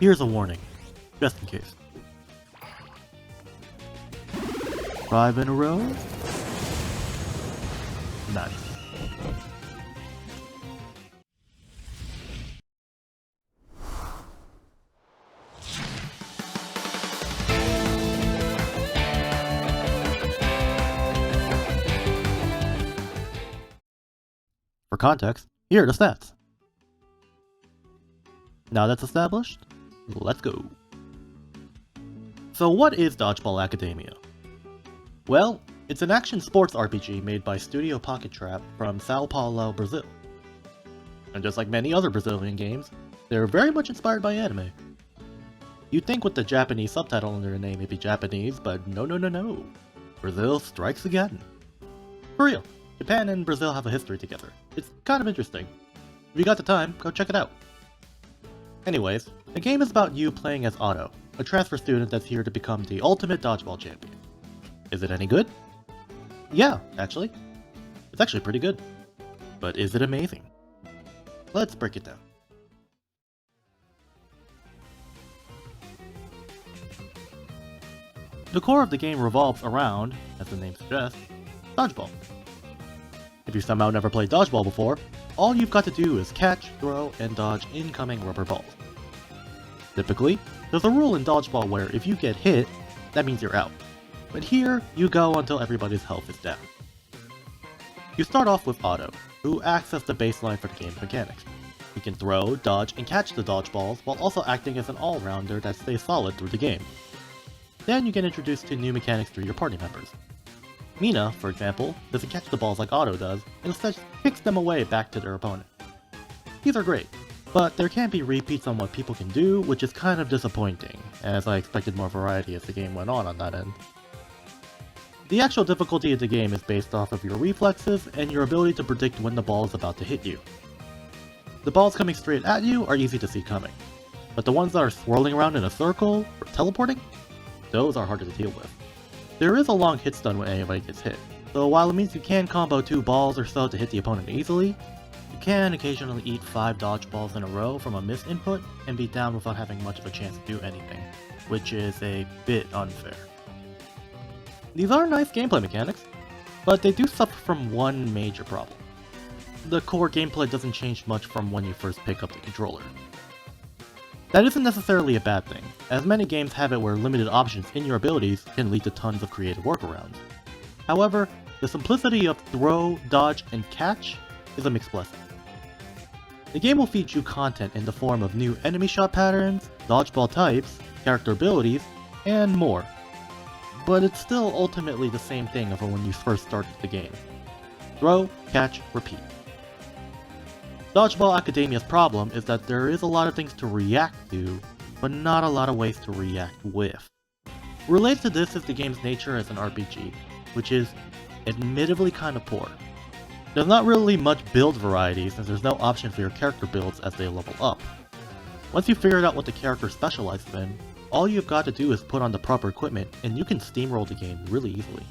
Here's a warning, just in case. 5 in a row? Nice. For context, here are the stats. Now that's established, let's go. So what is Dodgeball Academia? Well, it's an action sports RPG made by Studio Pocket Trap from Sao Paulo, Brazil. And just like many other Brazilian games, they're very much inspired by anime. You'd think with the Japanese subtitle under their name it'd be Japanese, but no. Brazil strikes again. For real, Japan and Brazil have a history together. It's kind of interesting. If you got the time, go check it out. Anyways, the game is about you playing as Otto, a transfer student that's here to become the ultimate dodgeball champion. Is it any good? Yeah, actually. It's actually pretty good. But is it amazing? Let's break it down. The core of the game revolves around, as the name suggests, dodgeball. If you somehow never played dodgeball before, all you've got to do is catch, throw, and dodge incoming rubber balls. Typically, there's a rule in dodgeball where if you get hit, that means you're out. But here, you go until everybody's health is down. You start off with Otto, who acts as the baseline for the game's mechanics. He can throw, dodge, and catch the dodgeballs while also acting as an all-rounder that stays solid through the game. Then you get introduced to new mechanics through your party members. Mina, for example, doesn't catch the balls like Otto does, and instead kicks them away back to their opponent. These are great, but there can be repeats on what people can do, which is kind of disappointing, as I expected more variety as the game went on that end. The actual difficulty of the game is based off of your reflexes and your ability to predict when the ball is about to hit you. The balls coming straight at you are easy to see coming, but the ones that are swirling around in a circle, or teleporting, those are harder to deal with. There is a long hit stun when anybody gets hit, so while it means you can combo 2 balls or so to hit the opponent easily, you can occasionally eat 5 dodgeballs in a row from a missed input and be down without having much of a chance to do anything, which is a bit unfair. These are nice gameplay mechanics, but they do suffer from one major problem. The core gameplay doesn't change much from when you first pick up the controller. That isn't necessarily a bad thing, as many games have it where limited options in your abilities can lead to tons of creative workarounds. However, the simplicity of throw, dodge, and catch is a mixed blessing. The game will feed you content in the form of new enemy shot patterns, dodgeball types, character abilities, and more. But it's still ultimately the same thing of when you first started the game. Throw, catch, repeat. Dodgeball Academia's problem is that there is a lot of things to react to, but not a lot of ways to react with. Related to this is the game's nature as an RPG, which is admittedly kind of poor. There's not really much build variety since there's no option for your character builds as they level up. Once you've figured out what the character specializes in, all you've got to do is put on the proper equipment and you can steamroll the game really easily.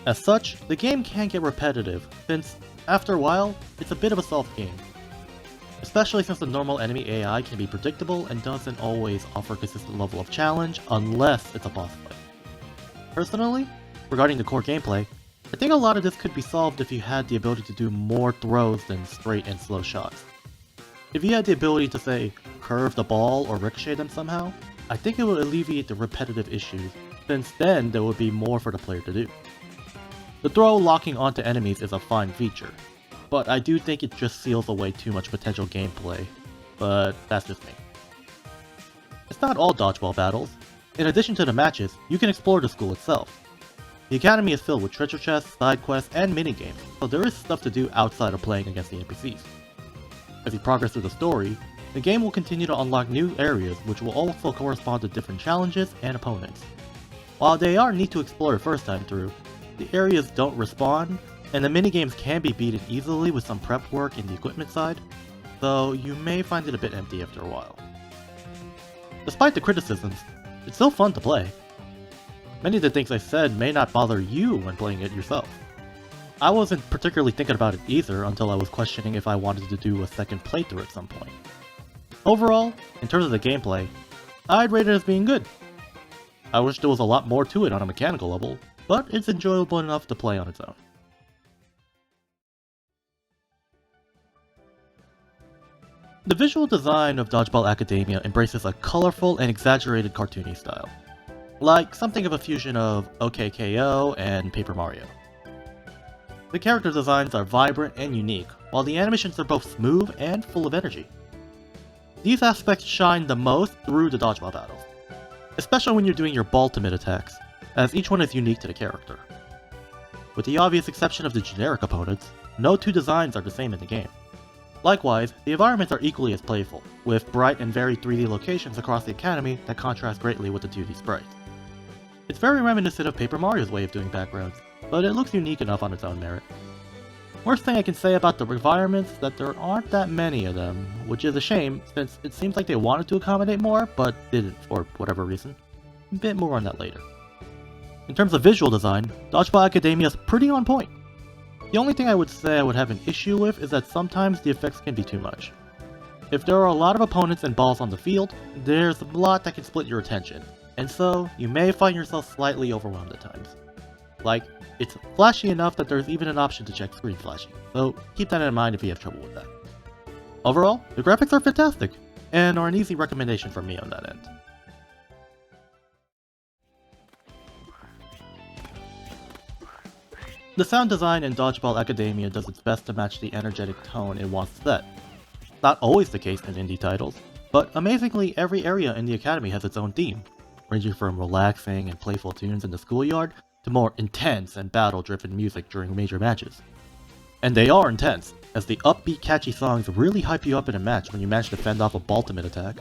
As such, the game can get repetitive since, after a while, it's a bit of a soft game. Especially since the normal enemy AI can be predictable and doesn't always offer a consistent level of challenge unless it's a boss fight. Personally, regarding the core gameplay, I think a lot of this could be solved if you had the ability to do more throws than straight and slow shots. If you had the ability to, say, curve the ball or ricochet them somehow, I think it would alleviate the repetitive issues, since then there would be more for the player to do. The throw locking onto enemies is a fine feature, but I do think it just seals away too much potential gameplay, but that's just me. It's not all dodgeball battles. In addition to the matches, you can explore the school itself. The academy is filled with treasure chests, side quests, and minigames, so there is stuff to do outside of playing against the NPCs. As you progress through the story, the game will continue to unlock new areas which will also correspond to different challenges and opponents. While they are neat to explore the first time through, the areas don't respawn, and the minigames can be beaten easily with some prep work in the equipment side, though you may find it a bit empty after a while. Despite the criticisms, it's still fun to play. Many of the things I said may not bother you when playing it yourself. I wasn't particularly thinking about it either until I was questioning if I wanted to do a second playthrough at some point. Overall, in terms of the gameplay, I'd rate it as being good. I wish there was a lot more to it on a mechanical level, but it's enjoyable enough to play on its own. The visual design of Dodgeball Academia embraces a colorful and exaggerated cartoony style, like something of a fusion of OKKO and Paper Mario. The character designs are vibrant and unique, while the animations are both smooth and full of energy. These aspects shine the most through the dodgeball battles, especially when you're doing your ultimate attacks, as each one is unique to the character. With the obvious exception of the generic opponents, no two designs are the same in the game. Likewise, the environments are equally as playful, with bright and varied 3D locations across the academy that contrast greatly with the 2D sprites. It's very reminiscent of Paper Mario's way of doing backgrounds, but it looks unique enough on its own merit. Worst thing I can say about the environments is that there aren't that many of them, which is a shame since it seems like they wanted to accommodate more, but didn't for whatever reason. A bit more on that later. In terms of visual design, Dodgeball Academia is pretty on point. The only thing I would say I would have an issue with is that sometimes the effects can be too much. If there are a lot of opponents and balls on the field, there's a lot that can split your attention, and so you may find yourself slightly overwhelmed at times. Like, it's flashy enough that there's even an option to check screen flashing, so keep that in mind if you have trouble with that. Overall, the graphics are fantastic, and are an easy recommendation from me on that end. The sound design in Dodgeball Academia does its best to match the energetic tone it wants to set. Not always the case in indie titles, but amazingly every area in the academy has its own theme, ranging from relaxing and playful tunes in the schoolyard to more intense and battle-driven music during major matches. And they are intense, as the upbeat catchy songs really hype you up in a match when you manage to fend off a ultimate attack.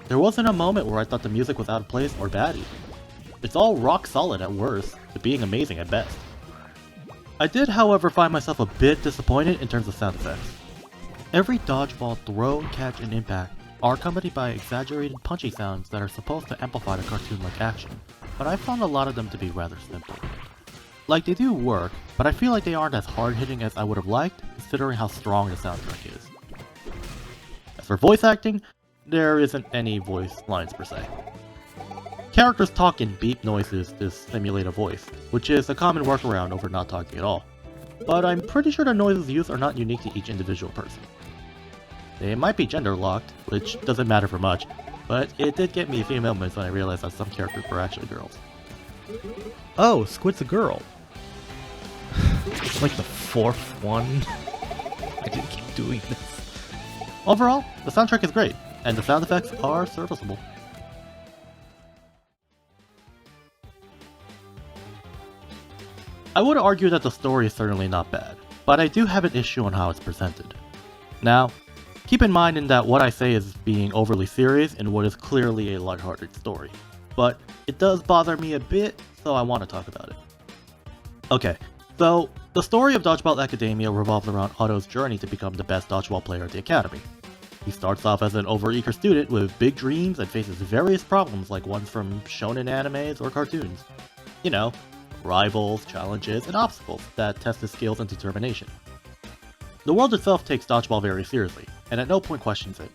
There wasn't a moment where I thought the music was out of place or bad even. It's all rock solid at worst, to being amazing at best. I did, however, find myself a bit disappointed in terms of sound effects. Every dodgeball throw, catch, and impact are accompanied by exaggerated punchy sounds that are supposed to amplify the cartoon-like action, but I found a lot of them to be rather simple. Like, they do work, but I feel like they aren't as hard-hitting as I would have liked, considering how strong the soundtrack is. As for voice acting, there isn't any voice lines per se. Characters talk in beep noises to simulate a voice, which is a common workaround over not talking at all. But I'm pretty sure the noises used are not unique to each individual person. They might be gender locked, which doesn't matter for much, but it did get me a few moments when I realized that some characters were actually girls. Oh, Squid's a girl. It's like the fourth one. I didn't keep doing this. Overall, the soundtrack is great, and the sound effects are serviceable. I would argue that the story is certainly not bad, but I do have an issue on how it's presented. Now, keep in mind that what I say is being overly serious in what is clearly a lighthearted story, but it does bother me a bit, so I want to talk about it. Okay, so the story of Dodgeball Academia revolves around Otto's journey to become the best dodgeball player at the academy. He starts off as an overeager student with big dreams and faces various problems like ones from shonen animes or cartoons. You know, rivals, challenges, and obstacles that test his skills and determination. The world itself takes dodgeball very seriously, and at no point questions it,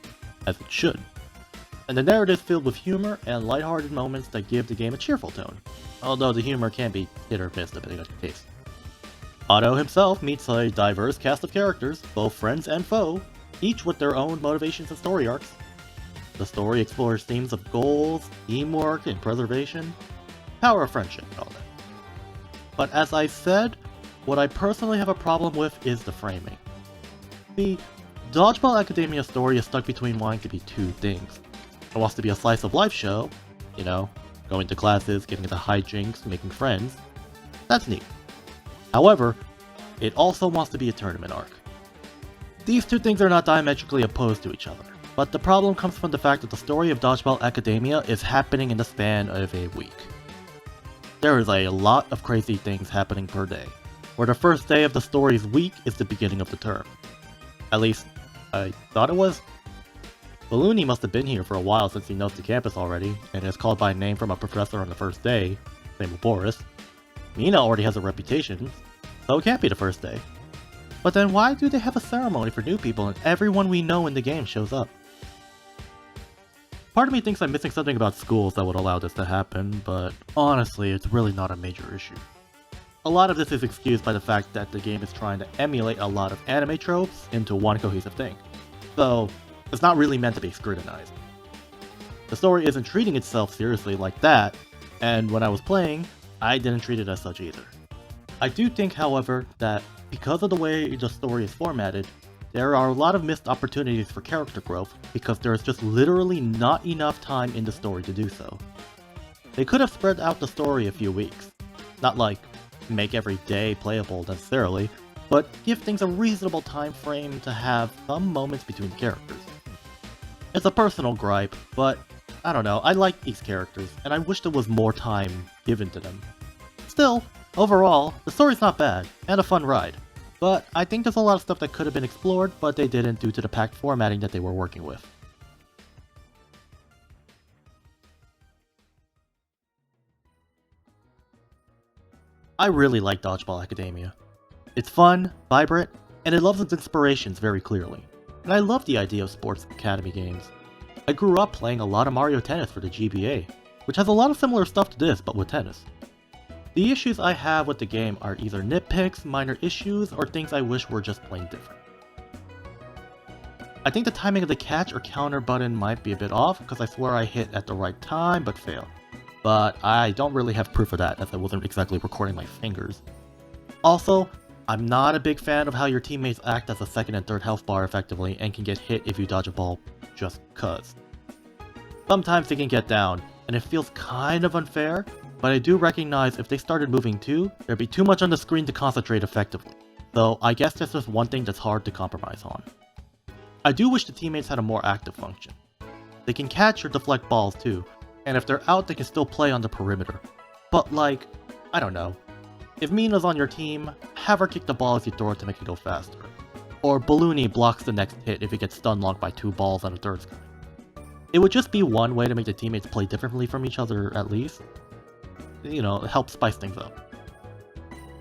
as it should. And the narrative is filled with humor and lighthearted moments that give the game a cheerful tone, although the humor can be hit or miss depending on your taste. Otto himself meets a diverse cast of characters, both friends and foe, each with their own motivations and story arcs. The story explores themes of goals, teamwork, and preservation, power of friendship, and all that. But as I said, what I personally have a problem with is the framing. The Dodgeball Academia story is stuck between wanting to be two things. It wants to be a slice of life show, you know, going to classes, getting into hijinks, making friends. That's neat. However, it also wants to be a tournament arc. These two things are not diametrically opposed to each other, but the problem comes from the fact that the story of Dodgeball Academia is happening in the span of a week. There is a lot of crazy things happening per day, where the first day of the story's week is the beginning of the term. At least, I thought it was. Balloony must have been here for a while since he knows the campus already, and is called by name from a professor on the first day, same with Boris. Mina already has a reputation, so it can't be the first day. But then why do they have a ceremony for new people and everyone we know in the game shows up? Part of me thinks I'm missing something about schools that would allow this to happen, but honestly, it's really not a major issue. A lot of this is excused by the fact that the game is trying to emulate a lot of anime tropes into one cohesive thing, so it's not really meant to be scrutinized. The story isn't treating itself seriously like that, and when I was playing, I didn't treat it as such either. I do think, however, that because of the way the story is formatted, there are a lot of missed opportunities for character growth because there is just literally not enough time in the story to do so. They could have spread out the story a few weeks. Not like make every day playable necessarily, but give things a reasonable time frame to have some moments between characters. It's a personal gripe, but I don't know, I like these characters, and I wish there was more time given to them. Still, overall, the story's not bad, and a fun ride. But I think there's a lot of stuff that could have been explored, but they didn't due to the packed formatting that they were working with. I really like Dodgeball Academia. It's fun, vibrant, and it loves its inspirations very clearly. And I love the idea of sports academy games. I grew up playing a lot of Mario Tennis for the GBA, which has a lot of similar stuff to this, but with tennis. The issues I have with the game are either nitpicks, minor issues, or things I wish were just plain different. I think the timing of the catch or counter button might be a bit off because I swear I hit at the right time but failed. But I don't really have proof of that as I wasn't exactly recording my fingers. Also, I'm not a big fan of how your teammates act as a second and third health bar effectively and can get hit if you dodge a ball just cuz. Sometimes they can get down, and it feels kind of unfair, but I do recognize if they started moving too, there'd be too much on the screen to concentrate effectively. So I guess that's just one thing that's hard to compromise on. I do wish the teammates had a more active function. They can catch or deflect balls too, and if they're out they can still play on the perimeter. But like, I don't know. If Mina's on your team, have her kick the ball as you throw it to make it go faster. Or Balloony blocks the next hit if it gets stun locked by 2 balls on a third sky. It would just be one way to make the teammates play differently from each other at least. You know, it helps spice things up.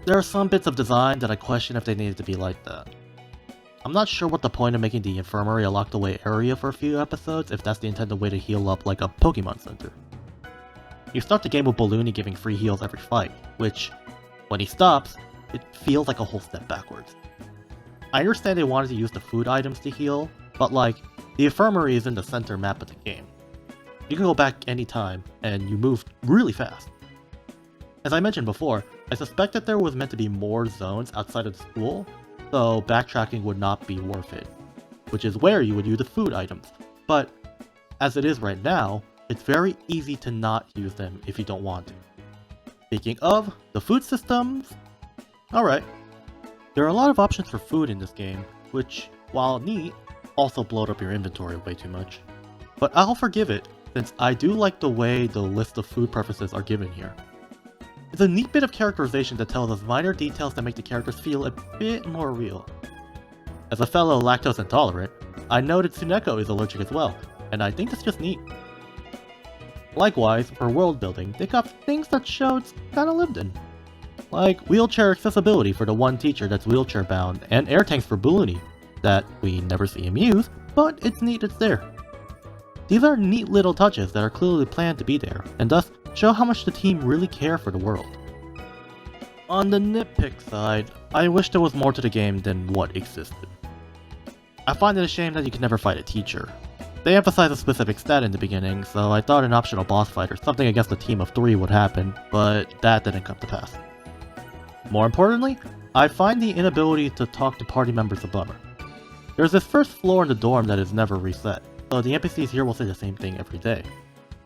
There are some bits of design that I question if they needed to be like that. I'm not sure what the point of making the infirmary a locked away area for a few episodes if that's the intended way to heal up like a Pokemon Center. You start the game with Balloony giving free heals every fight, which, when he stops, it feels like a whole step backwards. I understand they wanted to use the food items to heal, but like, the infirmary is in the center map of the game. You can go back anytime, and you move really fast. As I mentioned before, I suspect that there was meant to be more zones outside of the school, so backtracking would not be worth it, which is where you would use the food items. But, as it is right now, it's very easy to not use them if you don't want to. Speaking of, the food systems... Alright. There are a lot of options for food in this game, which, while neat, also bloat up your inventory way too much. But I'll forgive it, since I do like the way the list of food preferences are given here. It's a neat bit of characterization that tells us minor details that make the characters feel a bit more real. As a fellow lactose intolerant, I noted Tsuneko is allergic as well, and I think that's just neat. Likewise, for world building, they got things that show it's kinda lived in. Like wheelchair accessibility for the one teacher that's wheelchair bound, and air tanks for Balloony, that we never see him use, but it's neat it's there. These are neat little touches that are clearly planned to be there, and thus show how much the team really care for the world. On the nitpick side, I wish there was more to the game than what existed. I find it a shame that you can never fight a teacher. They emphasize a specific stat in the beginning, so I thought an optional boss fight or something against a team of 3 would happen, but that didn't come to pass. More importantly, I find the inability to talk to party members a bummer. There's this first floor in the dorm that is never reset, so the NPCs here will say the same thing every day.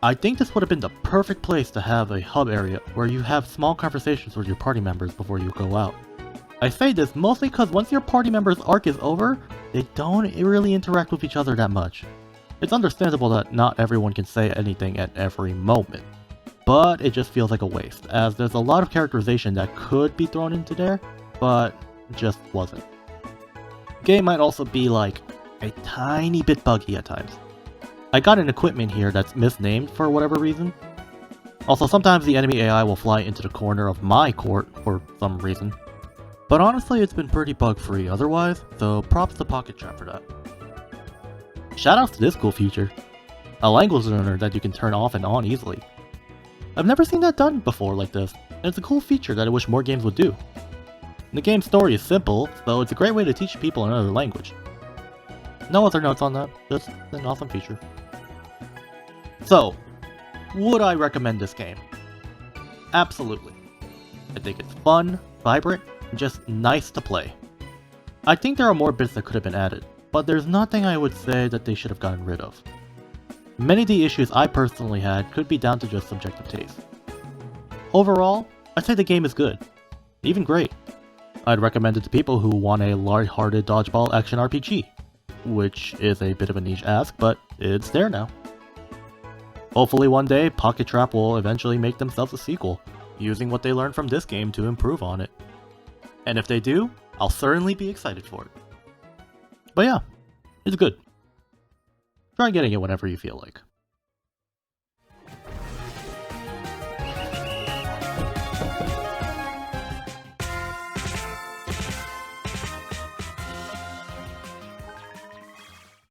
I think this would have been the perfect place to have a hub area where you have small conversations with your party members before you go out. I say this mostly because once your party member's arc is over, they don't really interact with each other that much. It's understandable that not everyone can say anything at every moment, but it just feels like a waste, as there's a lot of characterization that could be thrown into there, but just wasn't. The game might also be like a tiny bit buggy at times. I got an equipment here that's misnamed for whatever reason. Also, sometimes the enemy AI will fly into the corner of my court for some reason. But honestly, it's been pretty bug-free otherwise, so props to Pocket Trap for that. Shoutouts to this cool feature. a language learner that you can turn off and on easily. I've never seen that done before like this, and it's a cool feature that I wish more games would do. The game's story is simple, so it's a great way to teach people another language. No other notes on that, just an awesome feature. So, would I recommend this game? Absolutely. I think it's fun, vibrant, and just nice to play. I think there are more bits that could have been added, but there's nothing I would say that they should have gotten rid of. Many of the issues I personally had could be down to just subjective taste. Overall, I'd say the game is good, even great. I'd recommend it to people who want a light-hearted dodgeball action RPG, which is a bit of a niche ask, but it's there now. Hopefully one day, Pocket Trap will eventually make themselves a sequel, using what they learned from this game to improve on it. And if they do, I'll certainly be excited for it. But yeah, it's good. Try getting it whenever you feel like.